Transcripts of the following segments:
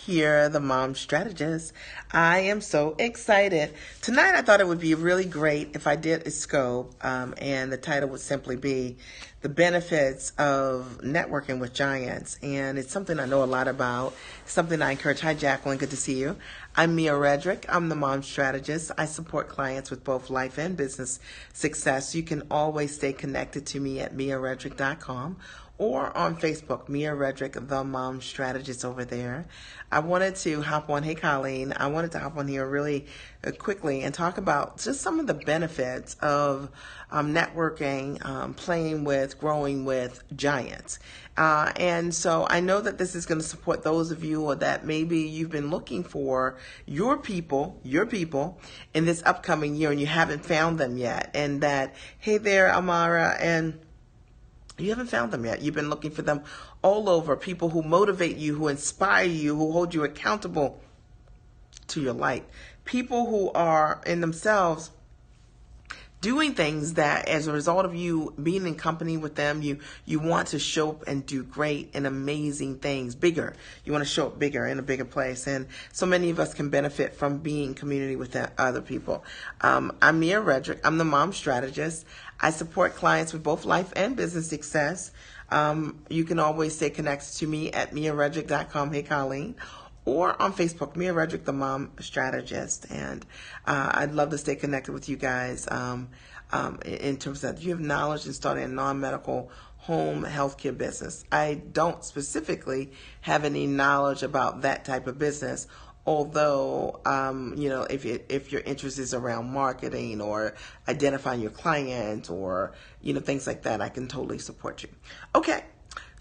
here, the mom strategist. I am so excited. Tonight I thought it would be really great if I did a scope, and the title would simply be The Benefits of Networking with Giants. And it's something I know a lot about, something I encourage. Hi, Jacqueline. Good to see you. I'm Redrick. I'm the mom strategist. I support clients with both life and business success. You can always stay connected to me at miaredrick.com or on Facebook, Mia Redrick, the mom strategist over there. I wanted to hop on, hey Colleen, I wanted to hop on here really quickly and talk about just some of the benefits of networking, playing with, growing with giants. And so I know that this is going to support those of you that maybe you've been looking for your people in this upcoming year and you haven't found them yet. And that, hey there, Amara, and you haven't found them yet. You've been looking for them all over. People who motivate you, who inspire you, who hold you accountable to your light. People who are in themselves doing things that as a result of you being in company with them, you want to show up and do great and amazing things, bigger. You want to show up bigger in a bigger place. And so many of us can benefit from being in community with other people. I'm Mia Redrick. I'm the mom strategist. I support clients with both life and business success. You can always stay connected to me at miaredrick.com. Hey, Colleen. Or on Facebook, Mia Redrick, the mom strategist. And I'd love to stay connected with you guys in terms of that. You have knowledge in starting a non-medical home healthcare business. I don't specifically have any knowledge about that type of business. Although, if your interest is around marketing or identifying your client or, things like that, I can totally support you. Okay.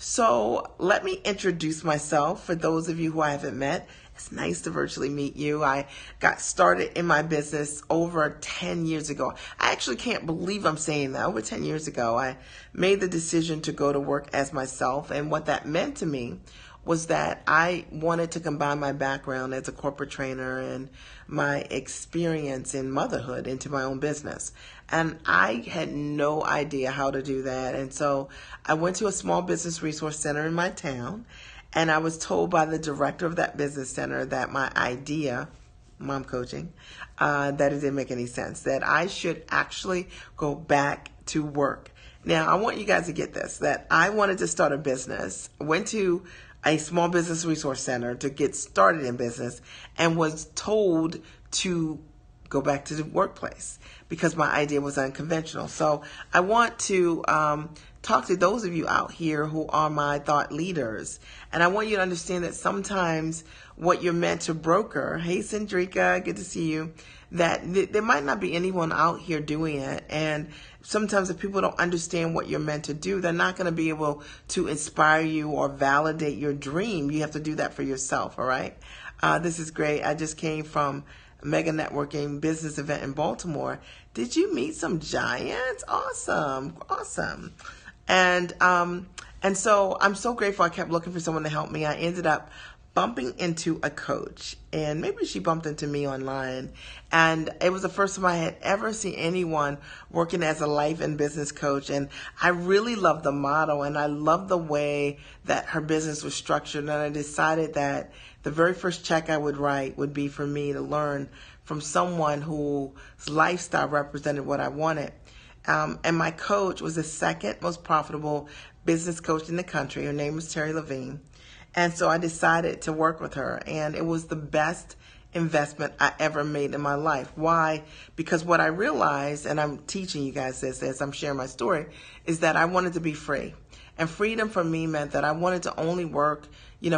So let me introduce myself for those of you who I haven't met. It's nice to virtually meet you. I got started in my business over 10 years ago. I actually can't believe I'm saying that. Over 10 years ago, I made the decision to go to work as myself. And what that meant to me was that I wanted to combine my background as a corporate trainer and my experience in motherhood into my own business. And I had no idea how to do that. And so I went to a small business resource center in my town, and I was told by the director of that business center that my idea, mom coaching, that it didn't make any sense, that I should actually go back to work. Now, I want you guys to get this, that I wanted to start a business, went to a small business resource center to get started in business, and was told to go back to the workplace because my idea was unconventional. So I want to talk to those of you out here who are my thought leaders. And I want you to understand that sometimes what you're meant to broker, hey Sandrika, good to see you, that there might not be anyone out here doing it. And sometimes if people don't understand what you're meant to do, they're not going to be able to inspire you or validate your dream. You have to do that for yourself, all right? This is great. I just came from a mega networking business event in Baltimore. Did you meet some giants? Awesome. And so I'm so grateful. I kept looking for someone to help me. I ended up bumping into a coach, and maybe she bumped into me online, and it was the first time I had ever seen anyone working as a life and business coach. And I really loved the model, and I loved the way that her business was structured, and I decided that the very first check I would write would be for me to learn from someone whose lifestyle represented what I wanted. And my coach was the second most profitable business coach in the country. Her name was Terry Levine. And so I decided to work with her, and it was the best investment I ever made in my life. Why? Because what I realized, and I'm teaching you guys this as I'm sharing my story, is that I wanted to be free. And freedom for me meant that I wanted to only work,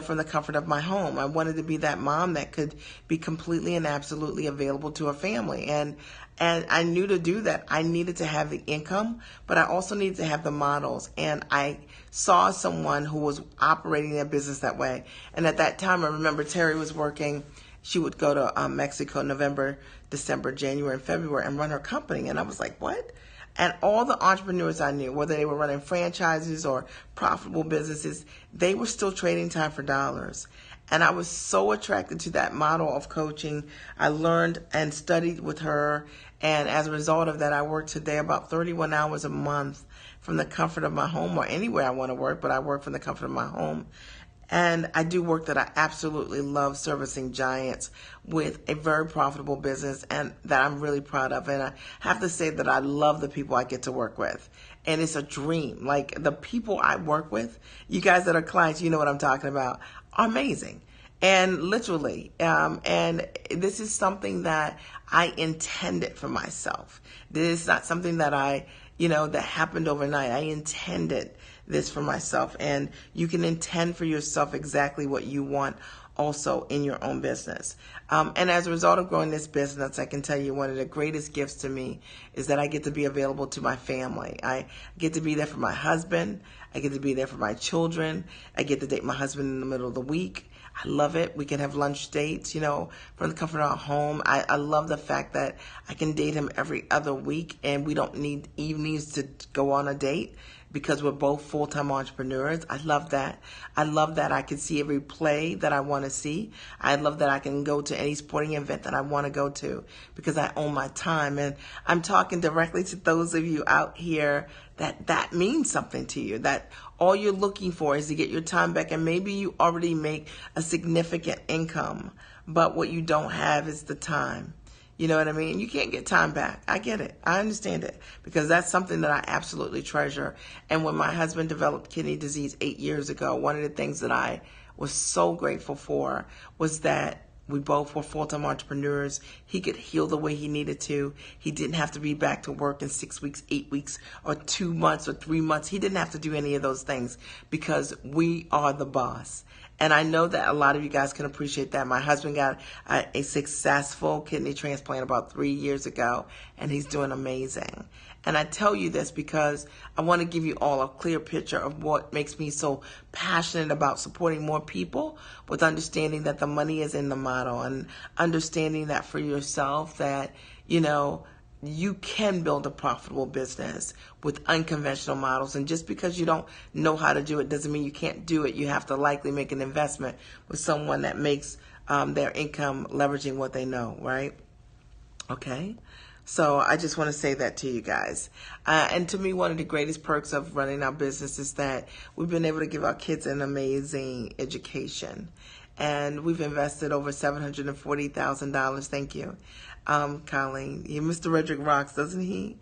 from the comfort of my home. I wanted to be that mom that could be completely and absolutely available to her family. And I knew to do that, I needed to have the income, but I also needed to have the models. And I saw someone who was operating their business that way. And at that time, I remember Terry was working. She would go to Mexico, November, December, January, and February and run her company. And I was like, what? And all the entrepreneurs I knew, whether they were running franchises or profitable businesses, they were still trading time for dollars. And I was so attracted to that model of coaching. I learned and studied with her. And as a result of that, I work today about 31 hours a month from the comfort of my home, or anywhere I want to work, but I work from the comfort of my home. And I do work that I absolutely love, servicing giants with a very profitable business and that I'm really proud of. And I have to say that I love the people I get to work with. And it's a dream. Like, the people I work with, you guys that are clients, you know what I'm talking about, are amazing. And literally, and this is something that I intended for myself. This is not something that that happened overnight. I intended this for myself. And you can intend for yourself exactly what you want also in your own business. And as a result of growing this business, I can tell you one of the greatest gifts to me is that I get to be available to my family. I get to be there for my husband. I get to be there for my children. I get to date my husband in the middle of the week. I love it. We can have lunch dates, from the comfort of our home. I love the fact that I can date him every other week and we don't need evenings to go on a date because we're both full-time entrepreneurs. I love that. I love that I can see every play that I want to see. I love that I can go to any sporting event that I want to go to because I own my time. And I'm talking directly to those of you out here that means something to you, that all you're looking for is to get your time back. And maybe you already make a significant income, but what you don't have is the time. You know what I mean? You can't get time back. I get it. I understand it because that's something that I absolutely treasure. And when my husband developed kidney disease 8 years ago, one of the things that I was so grateful for was that we both were full-time entrepreneurs. He could heal the way he needed to. He didn't have to be back to work in 6 weeks, 8 weeks, or 2 months, or 3 months. He didn't have to do any of those things because we are the boss. And I know that a lot of you guys can appreciate that. My husband got a successful kidney transplant about 3 years ago, and he's doing amazing. And I tell you this because I want to give you all a clear picture of what makes me so passionate about supporting more people with understanding that the money is in the model and understanding that for yourself that, you can build a profitable business with unconventional models. And just because you don't know how to do it doesn't mean you can't do it. You have to likely make an investment with someone that makes their income leveraging what they know, right? Okay. So I just want to say that to you guys. And to me, one of the greatest perks of running our business is that we've been able to give our kids an amazing education. And we've invested over $740,000. Thank you, Colleen. Mr. Redrick rocks, doesn't he?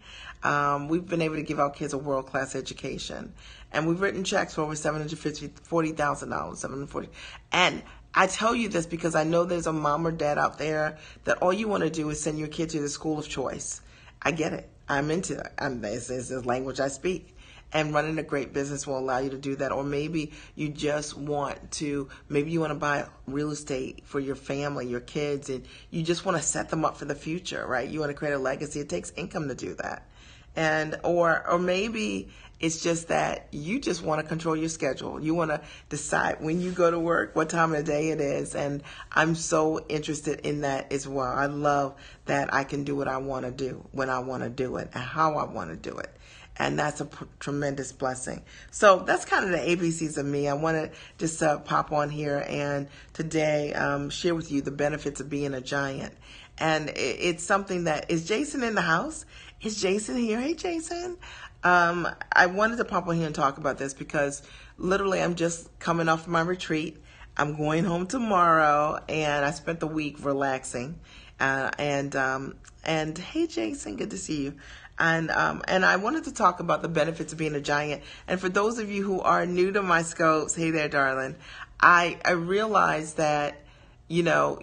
We've been able to give our kids a world-class education. And we've written checks for over $740,000, $740. And I tell you this because I know there's a mom or dad out there that all you want to do is send your kid to the school of choice. I get it. I'm into it. This is the language I speak. And running a great business will allow you to do that. Or maybe you just want to, buy real estate for your family, your kids, and you just want to set them up for the future, right? You want to create a legacy. It takes income to do that. And or maybe it's just that you just want to control your schedule. You want to decide when you go to work, what time of the day it is. And I'm so interested in that as well. I love that I can do what I want to do, when I want to do it, and how I want to do it. And that's a tremendous blessing. So that's kind of the ABCs of me. I want to just pop on here and today share with you the benefits of being a giant. And it's something that, is Jason in the house? Is Jason here? Hey, Jason. I wanted to pop on here and talk about this because literally I'm just coming off my retreat. I'm going home tomorrow and I spent the week relaxing. And hey, Jason, good to see you. And I wanted to talk about the benefits of being a giant. And for those of you who are new to my scopes, hey there, darling. I realized that, yes,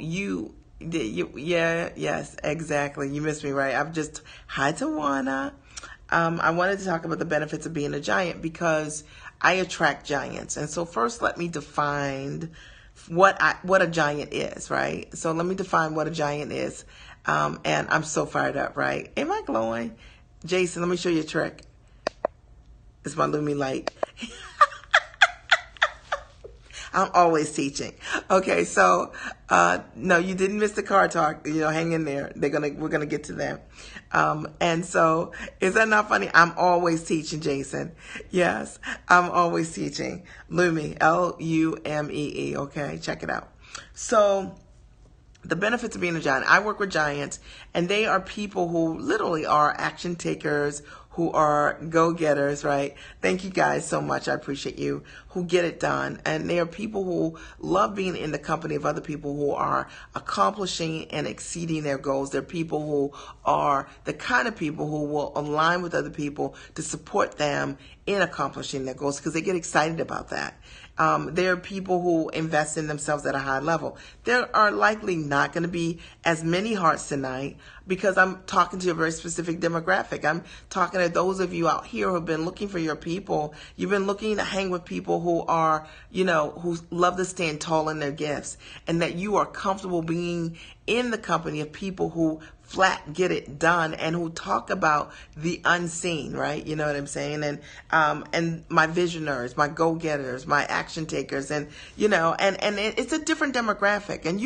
exactly. You missed me, right? Hi, Tawana. I wanted to talk about the benefits of being a giant because I attract giants. And so first, let me define what a giant is, right? So let me define what a giant is. And I'm so fired up, right? Am I glowing? Jason, let me show you a trick. It's my Lumi light. I'm always teaching. Okay, so no, you didn't miss the car talk. Hang in there. We're gonna get to them. And so, is that not funny? I'm always teaching, Jason. Yes, I'm always teaching. Lumi, Lumee. Okay, check it out. So, the benefits of being a giant. I work with giants, and they are people who literally are action takers, who are go-getters, right? Thank you guys so much. I appreciate you, who get it done. And they are people who love being in the company of other people who are accomplishing and exceeding their goals. They're people who are the kind of people who will align with other people to support them in accomplishing their goals, because they get excited about that. There are people who invest in themselves at a high level. There are likely not going to be as many hearts tonight, because I'm talking to a very specific demographic. I'm talking to those of you out here who have been looking for your people. You've been looking to hang with people who are, who love to stand tall in their gifts, and that you are comfortable being in the company of people who flat get it done and who talk about the unseen, right? You know what I'm saying? And my visionaries, my go-getters, my action takers, and it's a different demographic. And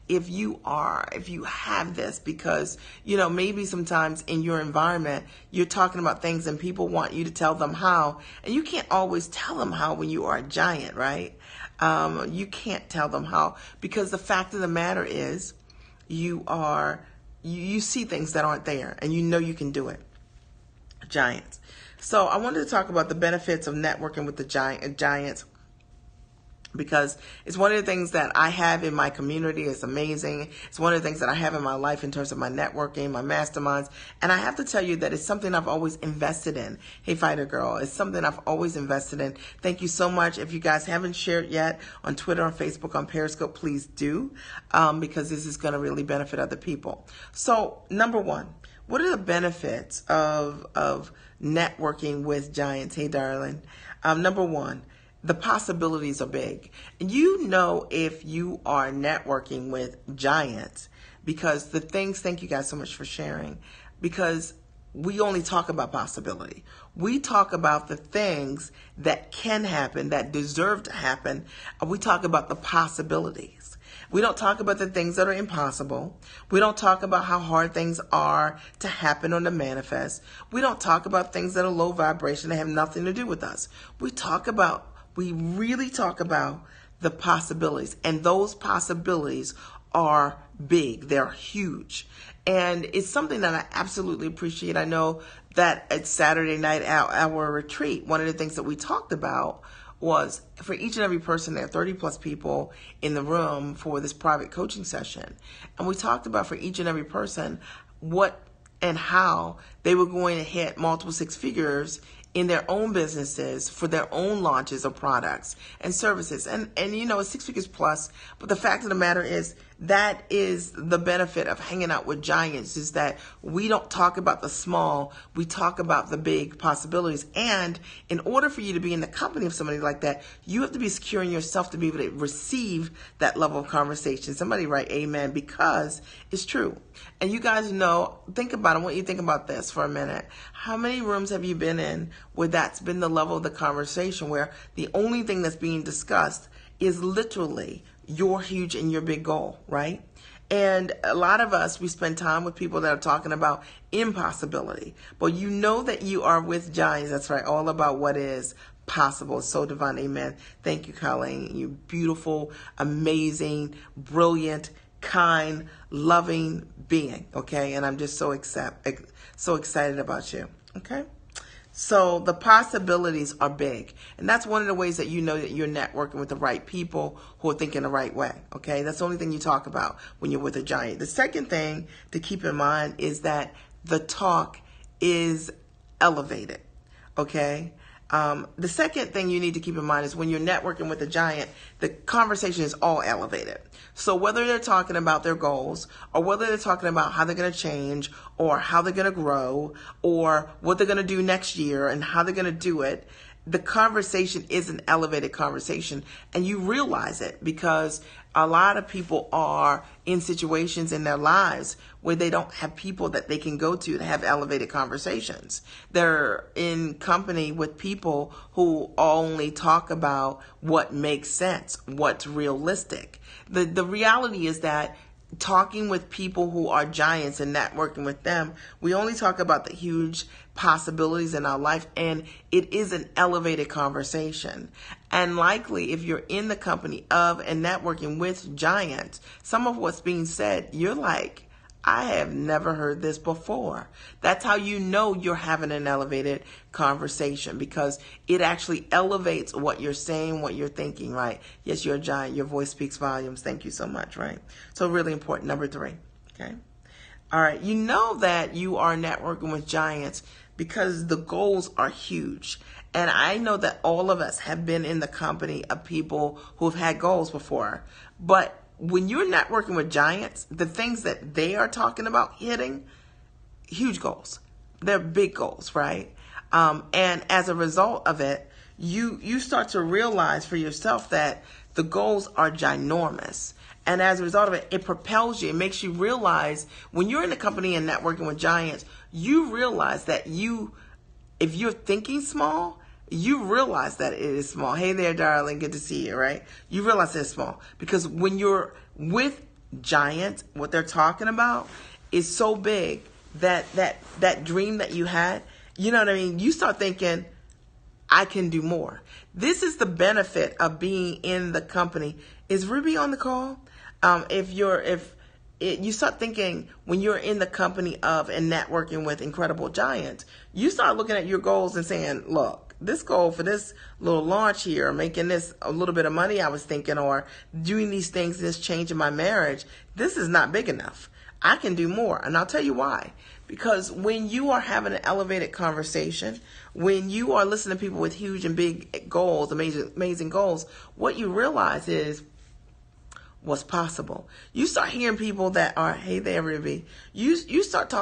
if you have this, because maybe sometimes in your environment you're talking about things and people want you to tell them how, and you can't always tell them how when you are a giant, right? You can't tell them how, because the fact of the matter is you see things that aren't there, and you can do it. Giants. So I wanted to talk about the benefits of networking with the giants, because it's one of the things that I have in my community. It's amazing. It's one of the things that I have in my life in terms of my networking, my masterminds. And I have to tell you that it's something I've always invested in. Hey, Fighter Girl, it's something I've always invested in. Thank you so much. If you guys haven't shared yet on Twitter, on Facebook, on Periscope, please do, because this is going to really benefit other people. So, number one, what are the benefits of networking with giants? Hey, darling. Number one, the possibilities are big. If you are networking with giants, because thank you guys so much for sharing, because we only talk about possibility. We talk about the things that can happen, that deserve to happen. We talk about the possibilities. We don't talk about the things that are impossible. We don't talk about how hard things are to happen or to manifest. We don't talk about things that are low vibration that have nothing to do with us. We really talk about the possibilities, and those possibilities are big. They're huge. And it's something that I absolutely appreciate. I know that at Saturday night, our retreat, one of the things that we talked about was, for each and every person, there are 30 plus people in the room for this private coaching session. And we talked about, for each and every person, what and how they were going to hit multiple six figures in their own businesses for their own launches of products and services. And it's 6 figures plus. But the fact of the matter is, that is the benefit of hanging out with giants, is that we don't talk about the small, we talk about the big possibilities. And in order for you to be in the company of somebody like that, you have to be secure in yourself to be able to receive that level of conversation. Somebody write amen, because it's true. And you guys think about it. I want you to think about this for a minute. How many rooms have you been in where that's been the level of the conversation, where the only thing that's being discussed is literally your huge and your big goal, right? And a lot of us, we spend time with people that are talking about impossibility. But that you are with giants. That's right. All about what is possible. So divine. Amen. Thank you, Colleen. You beautiful, amazing, brilliant, kind, loving being. Okay. And I'm just so excited about you. Okay. So the possibilities are big. And that's one of the ways that that you're networking with the right people who are thinking the right way. Okay. That's the only thing you talk about when you're with a giant. The second thing to keep in mind is that the talk is elevated. Okay. The second thing you need to keep in mind is, when you're networking with a giant, the conversation is all elevated. So whether they're talking about their goals, or whether they're talking about how they're going to change, or how they're going to grow, or what they're going to do next year and how they're going to do it, the conversation is an elevated conversation. And you realize it, because a lot of people are in situations in their lives where they don't have people that they can go to have elevated conversations. They're in company with people who only talk about what makes sense, what's realistic. The reality is that talking with people who are giants and networking with them, we only talk about the huge possibilities in our life, and it is an elevated conversation. And likely, if you're in the company of and networking with giants, some of what's being said, you're like, I have never heard this before. That's how you know you're having an elevated conversation, because it actually elevates what you're saying, what you're thinking, right? Yes, you're a giant. Your voice speaks volumes. Thank you so much, right? So really important. Number 3, okay? All right, you know that you are networking with giants because the goals are huge. And I know that all of us have been in the company of people who have had goals before. But when you're networking with giants, the things that they are talking about hitting, huge goals. They're big goals, right? And as a result of it, you start to realize for yourself that the goals are ginormous. And as a result of it, it propels you. It makes you realize when you're in a company and networking with giants, you realize that if you're thinking small, you realize that it is small. Hey there, darling. Good to see you, right? You realize it's small. Because when you're with giants, what they're talking about is so big that dream that you had, you know what I mean? You start thinking, I can do more. This is the benefit of being in the company. Is Ruby on the call? You start thinking when you're in the company of and networking with incredible giants, you start looking at your goals and saying, look, this goal for this little launch here, making this a little bit of money I was thinking, or doing these things, this change in my marriage, this is not big enough. I can do more. And I'll tell you why. Because when you are having an elevated conversation, when you are listening to people with huge and big goals, amazing goals, what you realize is what's possible. You start hearing people that are, hey there, Ruby. You start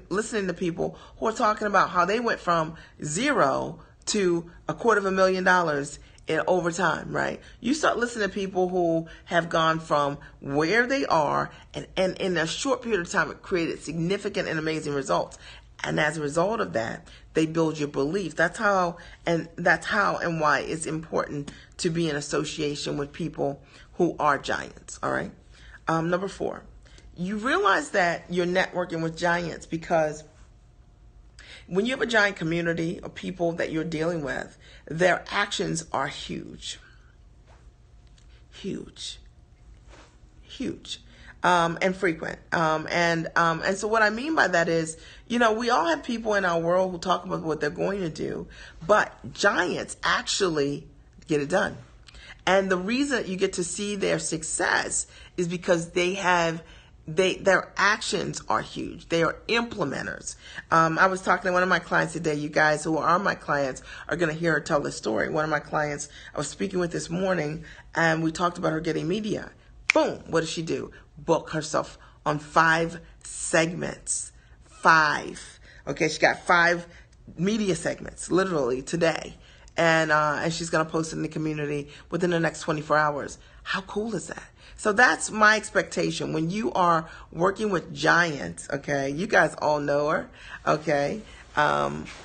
listening to people who are talking about how they went from 0 to $250,000 in over time, right? You start listening to people who have gone from where they are and in a short period of time, it created significant and amazing results. And as a result of that, they build your belief. That's how and why it's important to be in association with people who are giants, all right? Number 4, you realize that you're networking with giants because when you have a giant community of people that you're dealing with, their actions are huge, and frequent. And so what I mean by that is, we all have people in our world who talk about what they're going to do, but giants actually get it done. And the reason that you get to see their success is because their actions are huge. They are implementers. I was talking to one of my clients today. You guys who are my clients are going to hear her tell this story. One of my clients I was speaking with this morning, and we talked about her getting media. Boom. What does she do? Book herself on 5 segments. 5. Okay, she got 5 media segments literally today. And she's going to post it in the community within the next 24 hours. How cool is that? So that's my expectation. When you are working with giants, okay, you guys all know her, okay?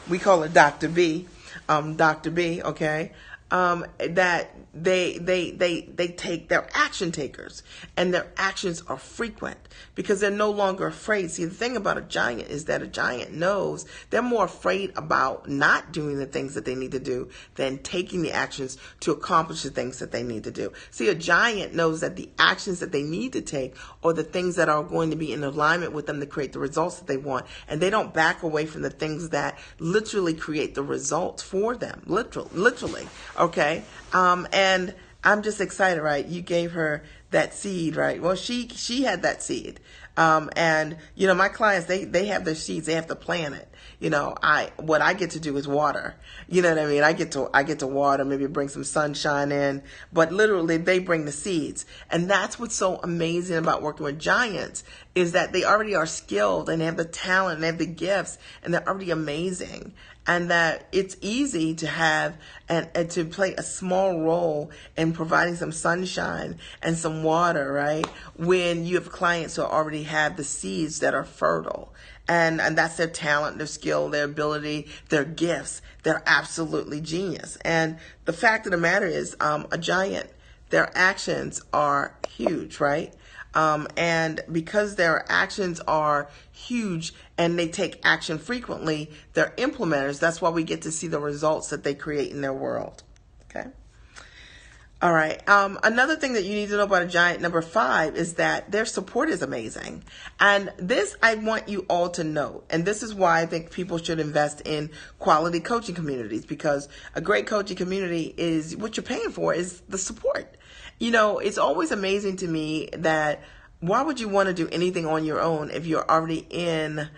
We call her Dr. B, okay? That they take, they're action takers, and their actions are frequent because they're no longer afraid. See, the thing about a giant is that a giant knows they're more afraid about not doing the things that they need to do than taking the actions to accomplish the things that they need to do. See, a giant knows that the actions that they need to take are the things that are going to be in alignment with them to create the results that they want, and they don't back away from the things that literally create the results for them, literally, okay? And I'm just excited, right? You gave her that seed, right? Well, she had that seed. And my clients, they have their seeds. They have to plant it. What I get to do is water. You know what I mean? I get to water, maybe bring some sunshine in, but literally they bring the seeds. And that's what's so amazing about working with giants is that they already are skilled and they have the talent and they have the gifts and they're already amazing. And that it's easy to have and to play a small role in providing some sunshine and some water, right? When you have clients who already have the seeds that are fertile. And that's their talent, their skill, their ability, their gifts. They're absolutely genius. And the fact of the matter is, a giant, their actions are huge, right? And because their actions are huge and they take action frequently, they're implementers. That's why we get to see the results that they create in their world. Okay. All right. Another thing that you need to know about a giant, number 5, is that their support is amazing. And this I want you all to know. And this is why I think people should invest in quality coaching communities, because a great coaching community is what you're paying for is the support. You know, it's always amazing to me that why would you want to do anything on your own if you're already in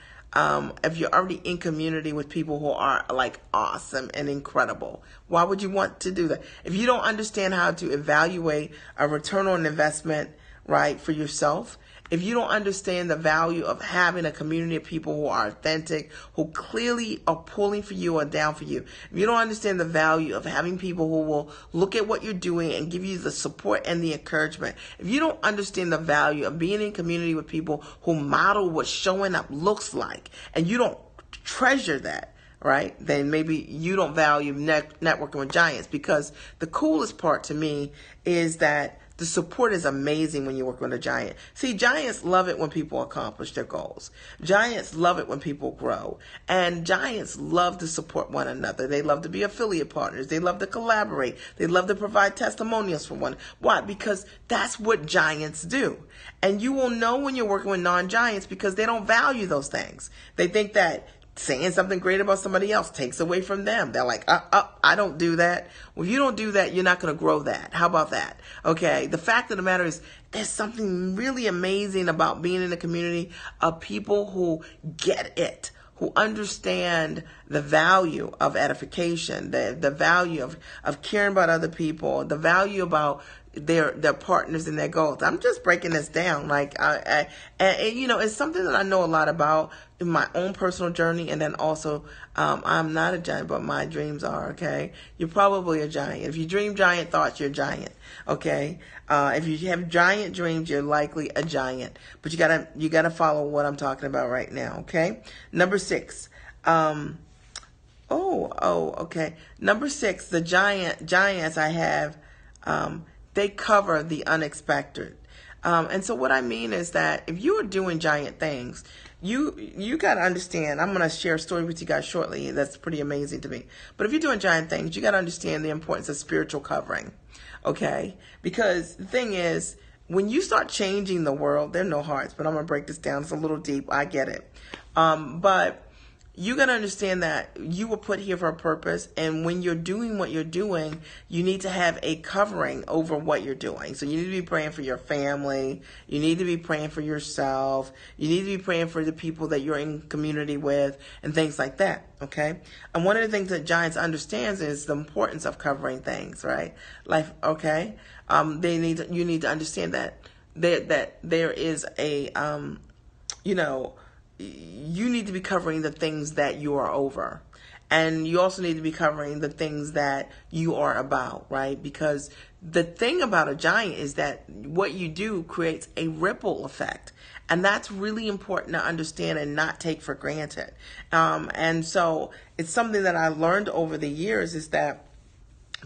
community with people who are like awesome and incredible? Why would you want to do that? If you don't understand how to evaluate a return on investment, right, for yourself, if you don't understand the value of having a community of people who are authentic, who clearly are pulling for you or down for you, if you don't understand the value of having people who will look at what you're doing and give you the support and the encouragement, if you don't understand the value of being in community with people who model what showing up looks like, and you don't treasure that, right, then maybe you don't value networking with giants. Because the coolest part to me is that the support is amazing when you work with a giant. See, giants love it when people accomplish their goals. Giants love it when people grow. And giants love to support one another. They love to be affiliate partners. They love to collaborate. They love to provide testimonials for one. Why? Because that's what giants do. And you will know when you're working with non-giants because they don't value those things. They think that saying something great about somebody else takes away from them. They're like, I don't do that. Well, if you don't do that, you're not going to grow that. How about that? Okay. The fact of the matter is there's something really amazing about being in a community of people who get it, who understand the value of edification, the value of caring about other people, the value about their partners and their goals. I'm just breaking this down. Like, and, you know, it's something that I know a lot about in my own personal journey. And then also, I'm not a giant, but my dreams are, okay? You're probably a giant. If you dream giant thoughts, you're a giant, okay? If you have giant dreams, you're likely a giant. But you gotta follow what I'm talking about right now, okay? Number 6. Okay. Number 6, the giants I have, they cover the unexpected. And so what I mean is that if you are doing giant things, you got to understand, I'm going to share a story with you guys shortly that's pretty amazing to me. But if you're doing giant things, you got to understand the importance of spiritual covering. Okay? Because the thing is, when you start changing the world, there are no hearts, but I'm going to break this down. It's a little deep. I get it. But you got to understand that you were put here for a purpose. And when you're doing what you're doing, you need to have a covering over what you're doing. So you need to be praying for your family. You need to be praying for yourself. You need to be praying for the people that you're in community with and things like that. Okay. And one of the things that giants understands is the importance of covering things, right? Like, okay. You need to understand that there is a, you need to be covering the things that you are over. And you also need to be covering the things that you are about, right? Because the thing about a giant is that what you do creates a ripple effect. And that's really important to understand and not take for granted. And so it's something that I learned over the years is that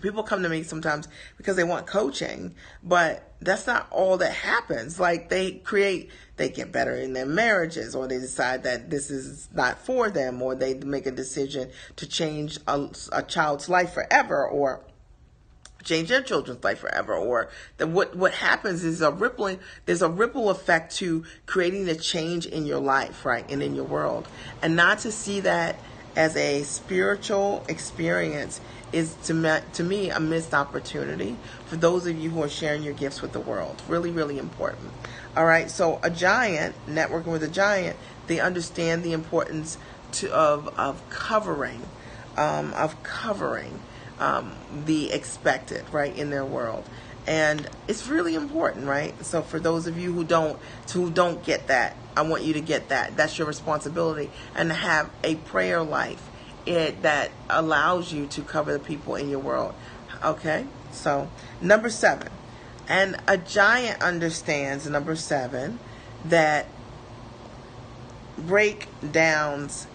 people come to me sometimes because they want coaching, but that's not all that happens. Like they get better in their marriages, or they decide that this is not for them, or they make a decision to change a child's life forever, or change their children's life forever, or what happens is there's a ripple effect to creating the change in your life, right, and in your world. And not to see that as a spiritual experience is to me a missed opportunity for those of you who are sharing your gifts with the world. Really, really important. All right. So a giant, networking with a giant, they understand the importance of covering the expected, right, in their world. And it's really important, right? So for those of you who don't get that, I want you to get that. That's your responsibility, and to have a prayer life that allows you to cover the people in your world. Okay? So, number 7. And a giant understands, number 7, that breakdowns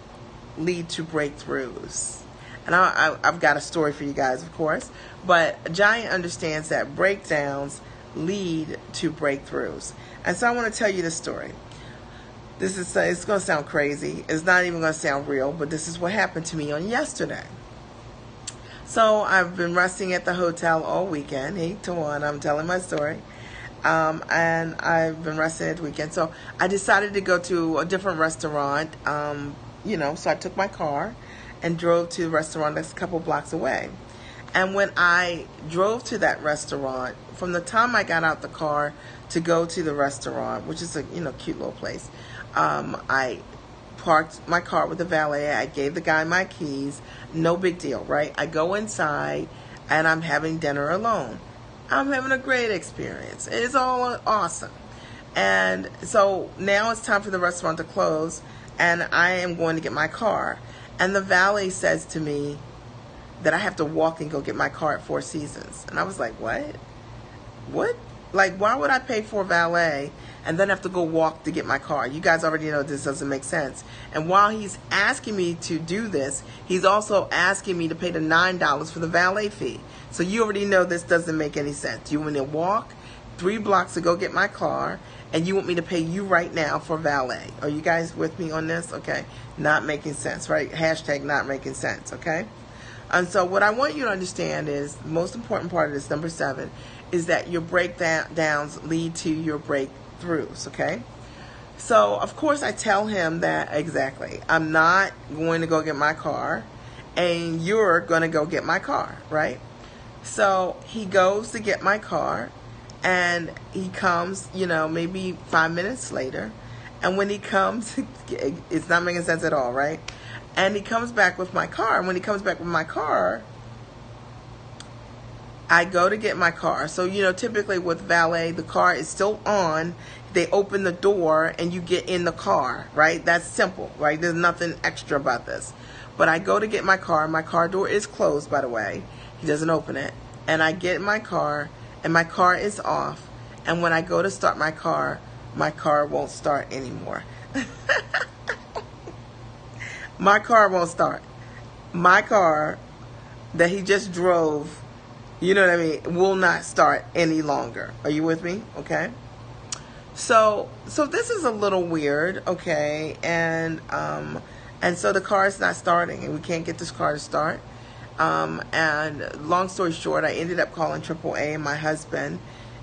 lead to breakthroughs. And I've got a story for you guys, of course. But a giant understands that breakdowns lead to breakthroughs. And so I want to tell you this story. It's going to sound crazy. It's not even going to sound real, but this is what happened to me on yesterday. So I've been resting at the hotel all weekend. 8 to 1, I'm telling my story. And I've been resting at the weekend. So I decided to go to a different restaurant, so I took my car and drove to the restaurant that's a couple blocks away. And when I drove to that restaurant, from the time I got out the car to go to the restaurant, which is a cute little place, I parked my car with the valet. I gave the guy my keys. No big deal, right? I go inside and I'm having dinner alone. I'm having a great experience. It's all awesome. And so now it's time for the restaurant to close, and I am going to get my car. And the valet says to me that I have to walk and go get my car at Four Seasons. And I was like, what? What? Like, why would I pay for a valet and then have to go walk to get my car? You guys already know this doesn't make sense. And while he's asking me to do this, he's also asking me to pay the $9 for the valet fee. So you already know this doesn't make any sense. You want me to walk 3 blocks to go get my car, and you want me to pay you right now for valet. Are you guys with me on this? Okay. Not making sense, right? Hashtag not making sense, okay? And so what I want you to understand is, the most important part of this, number 7, is that your breakdowns lead to your breakthroughs, okay? So, of course, I tell him that, exactly, I'm not going to go get my car, and you're going to go get my car, right? So he goes to get my car, and he comes, maybe 5 minutes later, and when he comes, it's not making sense at all, right? And he comes back with my car, and when he comes back with my car, I go to get my car. So, typically with valet, the car is still on. They open the door and you get in the car, right? That's simple, right? There's nothing extra about this. But I go to get my car. My car door is closed, by the way. He doesn't open it. And I get in my car, and my car is off. And when I go to start my car won't start anymore. My car won't start. My car that he just drove, will not start any longer. Are you with me? Okay. So this is a little weird, okay? And so the car is not starting, and we can't get this car to start. And long story short, I ended up calling AAA and my husband,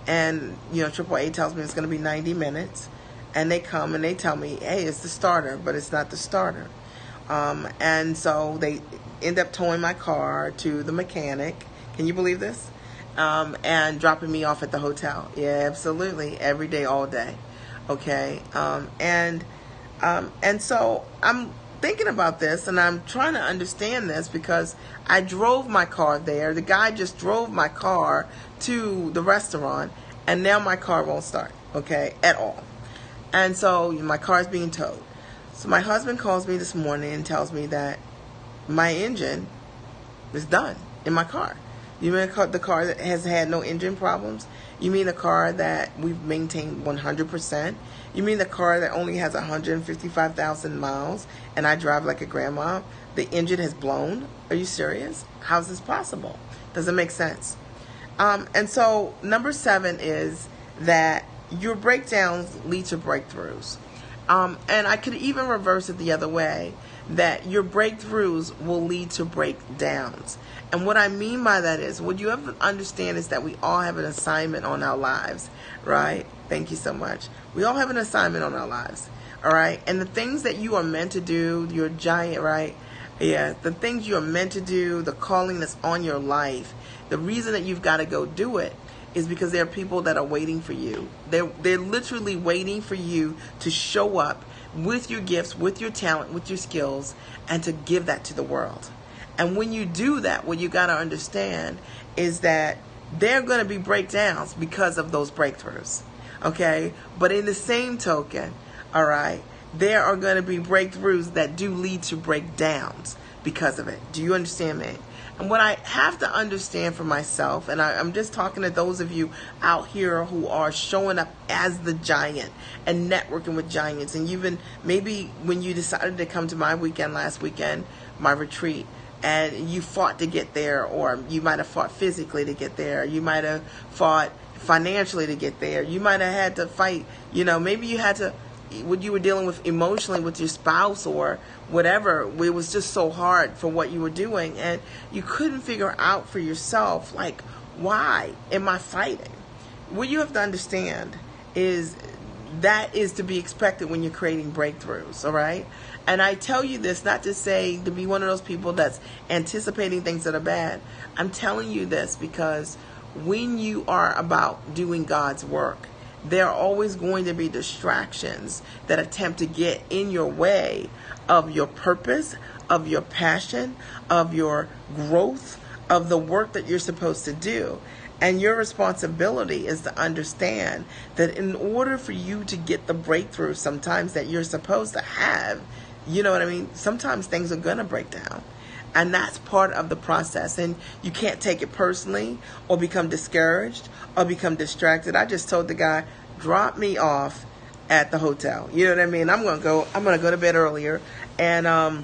and AAA tells me it's going to be 90 minutes, and they come and they tell me, hey, it's the starter, but it's not the starter. And so they end up towing my car to the mechanic. Can you believe this? And dropping me off at the hotel. Yeah, absolutely. Every day, all day. Okay. And so I'm thinking about this, and I'm trying to understand this because I drove my car there. The guy just drove my car to the restaurant, and now my car won't start, okay, at all. And so my car is being towed. So my husband calls me this morning and tells me that my engine is done in my car. You mean the car that has had no engine problems? You mean the car that we've maintained 100%? You mean the car that only has 155,000 miles and I drive like a grandma? The engine has blown? Are you serious? How's this possible? Doesn't make sense. And so number 7 is that your breakdowns lead to breakthroughs. And I could even reverse it the other way, that your breakthroughs will lead to breakdowns. And what I mean by that is, what you have to understand is that we all have an assignment on our lives, right? Thank you so much. We all have an assignment on our lives, all right? And the things that you are meant to do, your giant, right? Yeah, the things you are meant to do, the calling that's on your life, the reason that you've got to go do it is because there are people that are waiting for you. They're literally waiting for you to show up with your gifts, with your talent, with your skills, and to give that to the world. And when you do that, what you got to understand is that there are going to be breakdowns because of those breakthroughs, okay? But in the same token, all right, there are going to be breakthroughs that do lead to breakdowns because of it. Do you understand me? And what I have to understand for myself, and I'm just talking to those of you out here who are showing up as the giant and networking with giants, and even maybe when you decided to come to my weekend last weekend, my retreat, and you fought to get there, or you might have fought physically to get there, you might have fought financially to get there. You might have had to fight, maybe you had to, what you were dealing with emotionally with your spouse or whatever. It was just so hard for what you were doing, and you couldn't figure out for yourself, like, why am I fighting? What you have to understand is that is to be expected when you're creating breakthroughs, all right? And I tell you this not to say to be one of those people that's anticipating things that are bad. I'm telling you this because when you are about doing God's work, there are always going to be distractions that attempt to get in your way of your purpose, of your passion, of your growth, of the work that you're supposed to do. And your responsibility is to understand that in order for you to get the breakthrough sometimes that you're supposed to have, you know what I mean? Sometimes things are going to break down. And that's part of the process. And you can't take it personally or become discouraged or become distracted. I just told the guy, drop me off at the hotel. You know what I mean? I'm going to go to bed earlier and I'm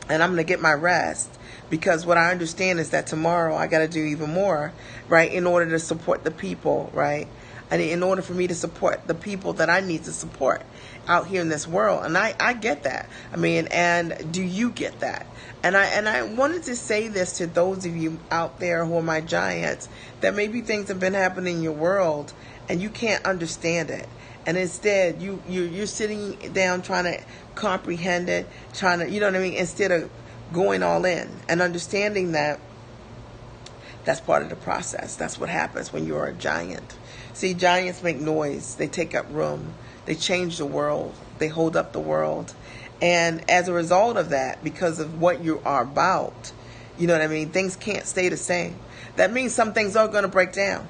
going to get my rest, because what I understand is that tomorrow I got to do even more, right? In order to support the people, right? And in order for me to support the people that I need to support out here in this world. And I get that. I mean, and do you get that? And I wanted to say this to those of you out there who are my giants, that maybe things have been happening in your world and you can't understand it. And instead you're sitting down trying to comprehend it, trying to, you know what I mean, instead of going all in and understanding that that's part of the process. That's what happens when you're a giant. See, giants make noise. They take up room. They change the world. They hold up the world. And as a result of that, because of what you are about, you know what I mean, things can't stay the same. That means some things are going to break down.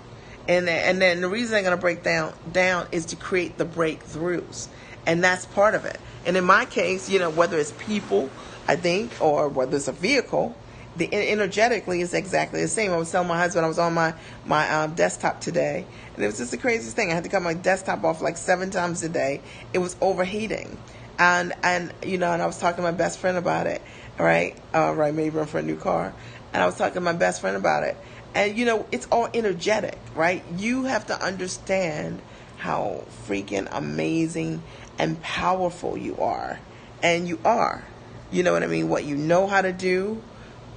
And then the reason they're going to break down is to create the breakthroughs. And that's part of it. And in my case, whether it's people, I think, or whether it's a vehicle, the energetically is exactly the same. I was telling my husband, I was on my desktop today, and it was just the craziest thing. I had to cut my desktop off like 7 times a day. It was overheating. And I was talking to my best friend about it, right? Maybe for a new car. And I was talking to my best friend about it. And, it's all energetic, right? You have to understand how freaking amazing and powerful you are. And you are. You know what I mean? What you know how to do,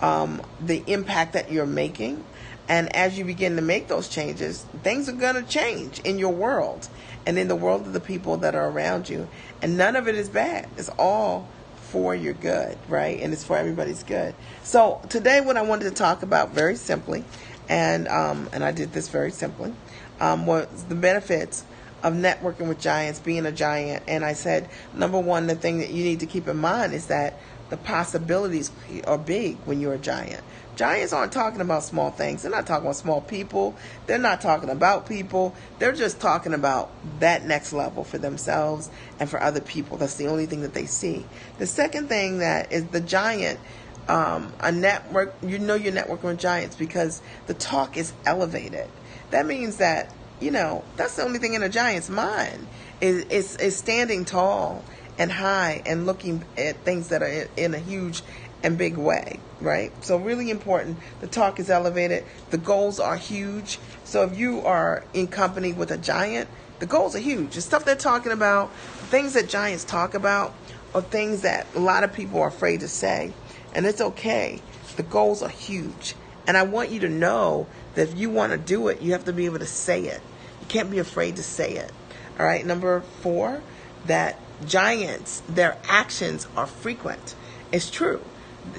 the impact that you're making. And as you begin to make those changes, things are going to change in your world and in the world of the people that are around you. And none of it is bad. It's all for your good, right? And it's for everybody's good. So today what I wanted to talk about very simply, and I did this very simply, was the benefits of networking with giants, being a giant. And I said, number one, the thing that you need to keep in mind is that the possibilities are big when you're a giant. Giants aren't talking about small things. They're not talking about small people. They're not talking about people. They're just talking about that next level for themselves and for other people. That's the only thing that they see. The second thing that is the giant, a network, you're networking with giants because the talk is elevated. That means that, that's the only thing in a giant's mind is standing tall and high and looking at things that are in a huge and big way, right? So really important. The talk is elevated. The goals are huge. So if you are in company with a giant, the goals are huge. The stuff they're talking about, things that giants talk about, are things that a lot of people are afraid to say. And it's okay. The goals are huge. And I want you to know that if you want to do it, you have to be able to say it. You can't be afraid to say it. All right. Number 4, that giants, their actions are frequent. It's true.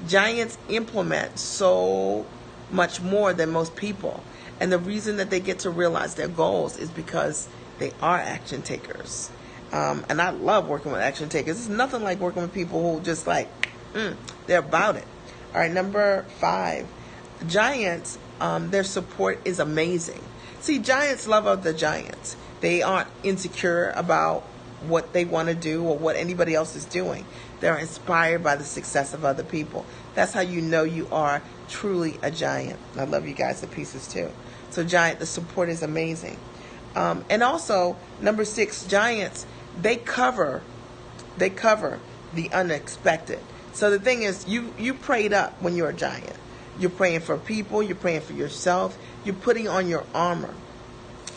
Giants implement so much more than most people. And the reason that they get to realize their goals is because they are action takers. And I love working with action takers. It's nothing like working with people who just they're about it. All right, number 5. Giants, their support is amazing. See, giants love other giants. They aren't insecure about what they want to do or what anybody else is doing. They're inspired by the success of other people. That's how you know you are truly a giant. I love you guys to pieces too. So giant, the support is amazing. And also, number 6, giants, they cover the unexpected. So the thing is, you prayed up when you're a giant. You're praying for people. You're praying for yourself. You're putting on your armor.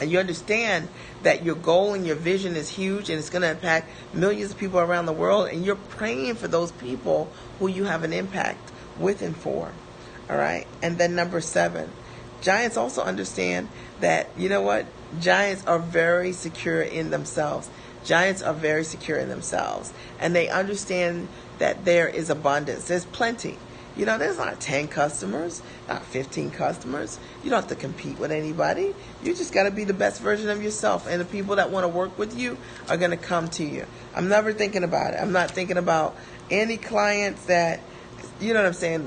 and you understand that your goal and your vision is huge and it's going to impact millions of people around the world, and you're praying for those people who you have an impact with and for. All right. And then number 7, giants also understand that, you know what? Giants are very secure in themselves. Giants are very secure in themselves, and they understand that there is abundance. There's plenty. There's not 10 customers, not 15 customers. You don't have to compete with anybody. You just got to be the best version of yourself. And the people that want to work with you are going to come to you. I'm never thinking about it. I'm not thinking about any clients that, you know what I'm saying,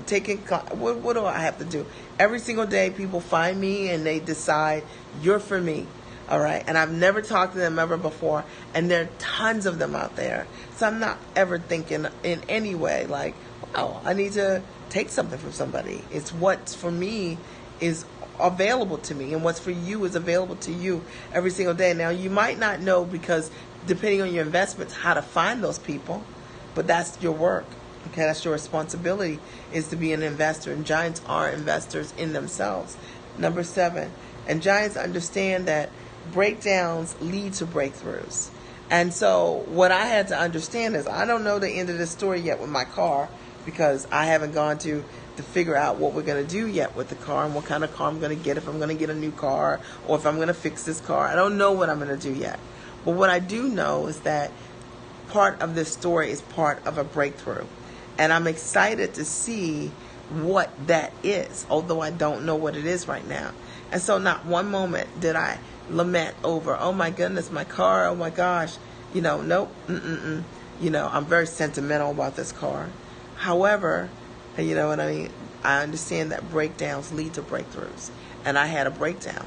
what do I have to do? Every single day people find me and they decide, you're for me. All right. And I've never talked to them ever before. And there are tons of them out there. So I'm not ever thinking in any way like, oh, I need to take something from somebody. It's what's for me is available to me, and what's for you is available to you every single day. Now, you might not know, because depending on your investments, how to find those people, but that's your work. Okay, that's your responsibility, is to be an investor, and giants are investors in themselves. Number 7, and giants understand that breakdowns lead to breakthroughs. And so what I had to understand is, I don't know the end of the story yet with my car, because I haven't gone to figure out what we're going to do yet with the car, and what kind of car I'm going to get, if I'm going to get a new car or if I'm going to fix this car. I don't know what I'm going to do yet. But what I do know is that part of this story is part of a breakthrough. And I'm excited to see what that is, although I don't know what it is right now. And so not one moment did I lament over, oh my goodness, my car, oh my gosh, nope, I'm very sentimental about this car. However, you know what I mean, I understand that breakdowns lead to breakthroughs. And I had a breakdown.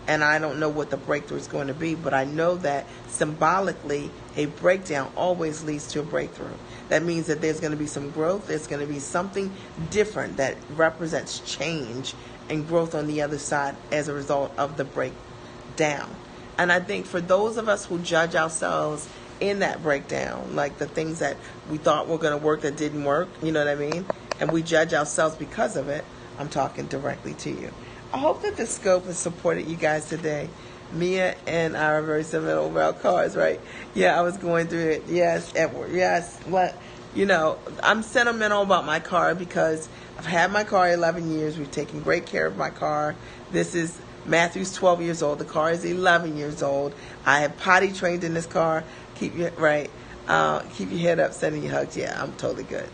And I don't know what the breakthrough is going to be, but I know that symbolically, a breakdown always leads to a breakthrough. That means that there's going to be some growth. There's going to be something different that represents change and growth on the other side as a result of the breakdown. And I think for those of us who judge ourselves in that breakdown, like the things that we thought were going to work that didn't work, you know what I mean? And we judge ourselves because of it. I'm talking directly to you. I hope that this scope has supported you guys today. Mia and I are very similar over our cars, right? Yeah, I was going through it. Yes, Edward. Yes. What? I'm sentimental about my car because I've had my car 11 years. We've taken great care of my car. This is Matthew's 12 years old. The car is 11 years old. I have potty trained in this car. Keep your head up, sending you hugs. Yeah, I'm totally good.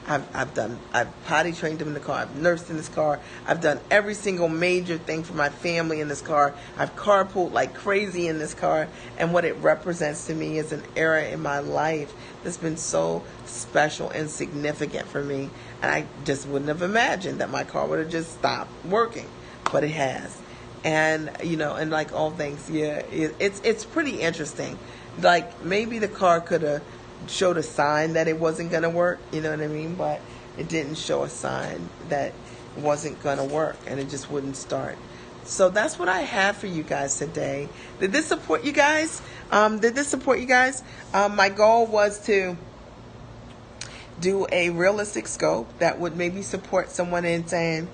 I've potty trained him in the car. I've nursed in this car. I've done every single major thing for my family in this car. I've carpooled like crazy in this car. And what it represents to me is an era in my life that's been so special and significant for me. And I just wouldn't have imagined that my car would have just stopped working. But it has. And, and like all things, yeah, it's pretty interesting. Like maybe the car could have showed a sign that it wasn't going to work, you know what I mean? But it didn't show a sign that it wasn't going to work, and it just wouldn't start. So that's what I have for you guys today. Did this support you guys? My goal was to do a realistic scope that would maybe support someone in saying,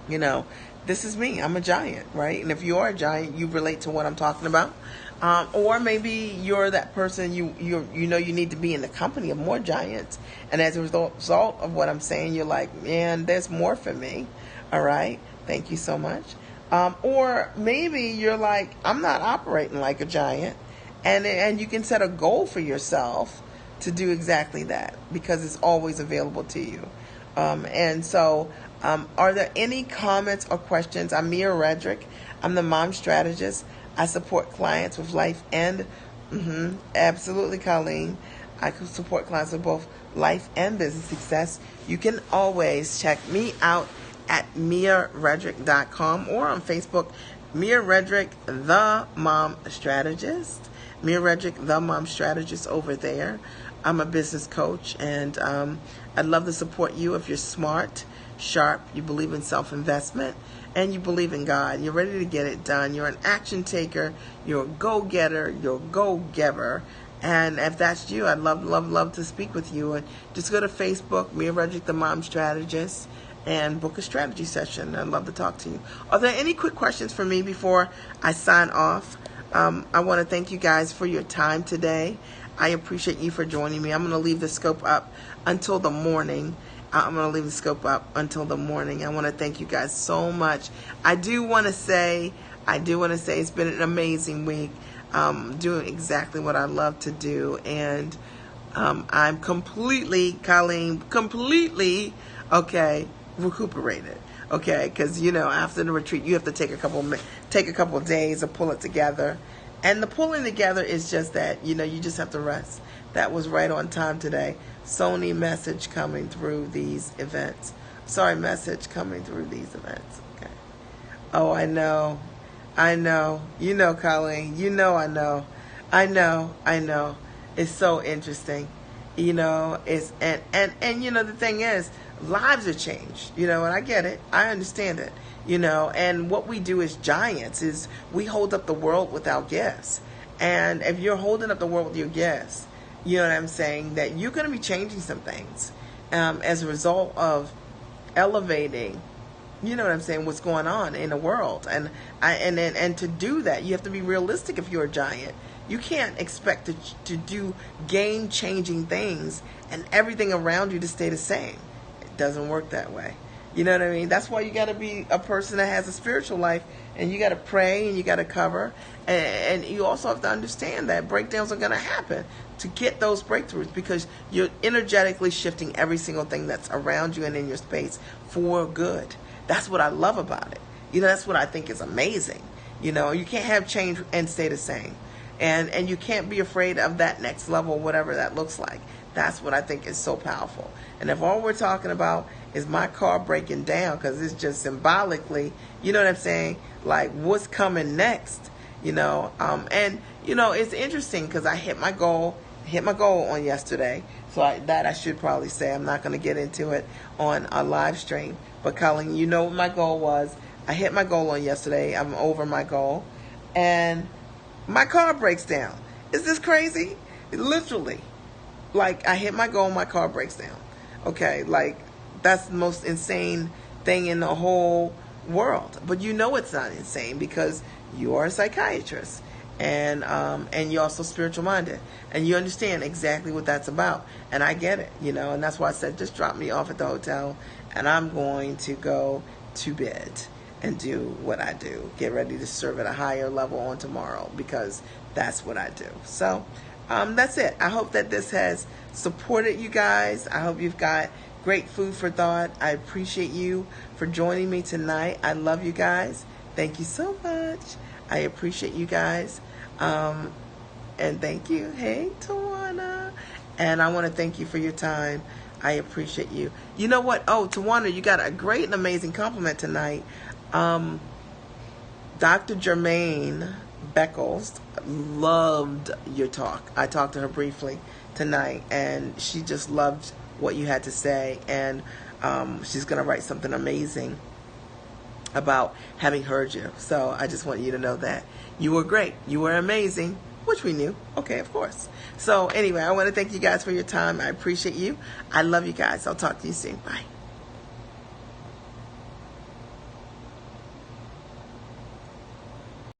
this is me. I'm a giant, right? And if you are a giant, you relate to what I'm talking about. Or maybe you're that person, you need to be in the company of more giants. And as a result of what I'm saying, you're like, man, there's more for me. All right. Thank you so much. Or maybe you're like, I'm not operating like a giant. And you can set a goal for yourself to do exactly that, because it's always available to you. Are there any comments or questions? I'm Mia Redrick. I'm the mom strategist. I support clients with life and, absolutely, Colleen. I can support clients with both life and business success. You can always check me out at MiaRedrick.com or on Facebook, Mia Redrick, the Mom Strategist. Mia Redrick, the Mom Strategist over there. I'm a business coach, and I'd love to support you if you're smart, sharp, you believe in self-investment, and you believe in God. You're ready to get it done. You're an action taker. You're a go-getter. You're a go-giver. And if that's you, I'd love to speak with you. And just go to Facebook, Mia Redrick, the Mom Strategist, and book a strategy session. I'd love to talk to you. Are there any quick questions for me before I sign off? I want to thank you guys for your time today. I appreciate you for joining me. I'm going to leave the scope up until the morning. I want to thank you guys so much. I do want to say it's been an amazing week. Doing exactly what I love to do, and I'm completely, Colleen, recuperated. Okay, because after the retreat, you have to take a couple of days to pull it together, and the pulling together is just that you just have to rest. That was right on time today. Sony message coming through these events. Okay. Oh, I know. Colleen. I know. It's so interesting. It's and the thing is, lives are changed, and I get it. I understand it, and what we do as giants is we hold up the world with our gifts. And if you're holding up the world with your gifts, you know what I'm saying, that you're going to be changing some things as a result of elevating, what's going on in the world. And to do that, you have to be realistic. If you're a giant, you can't expect to do game-changing things and everything around you to stay the same. It doesn't work that way. You know what I mean? That's why you got to be a person that has a spiritual life, and you got to pray, and you got to cover, and you also have to understand that breakdowns are going to happen to get those breakthroughs, because you're energetically shifting every single thing that's around you and in your space for good. That's what I love about it. That's what I think is amazing. You can't have change and stay the same. And you can't be afraid of that next level, whatever that looks like. That's what I think is so powerful. And if all we're talking about is my car breaking down, because it's just symbolically, like what's coming next, and it's interesting because I hit my goal on yesterday. So I should probably say. I'm not going to get into it on a live stream. But Colleen, what my goal was. I hit my goal on yesterday. I'm over my goal. And my car breaks down. Is this crazy? Literally. Like, I hit my goal, my car breaks down. Okay, like, that's the most insane thing in the whole world. But it's not insane because you are a psychiatrist. And you're also spiritual minded, and you understand exactly what that's about. And I get it, and that's why I said, just drop me off at the hotel, and I'm going to go to bed and do what I do. Get ready to serve at a higher level on tomorrow, because that's what I do. So that's it. I hope that this has supported you guys. I hope you've got great food for thought. I appreciate you for joining me tonight. I love you guys. Thank you so much. I appreciate you guys. And thank you. Hey, Tawana. And I want to thank you for your time. I appreciate you. You know what? Oh, Tawana, you got a great and amazing compliment tonight. Dr. Jermaine Beckles loved your talk. I talked to her briefly tonight, and she just loved what you had to say. And she's going to write something amazing about having heard you. So I just want you to know that you were great. You were amazing, which we knew. Okay, of course. So anyway, I want to thank you guys for your time. I appreciate you. I love you guys. I'll talk to you soon. Bye.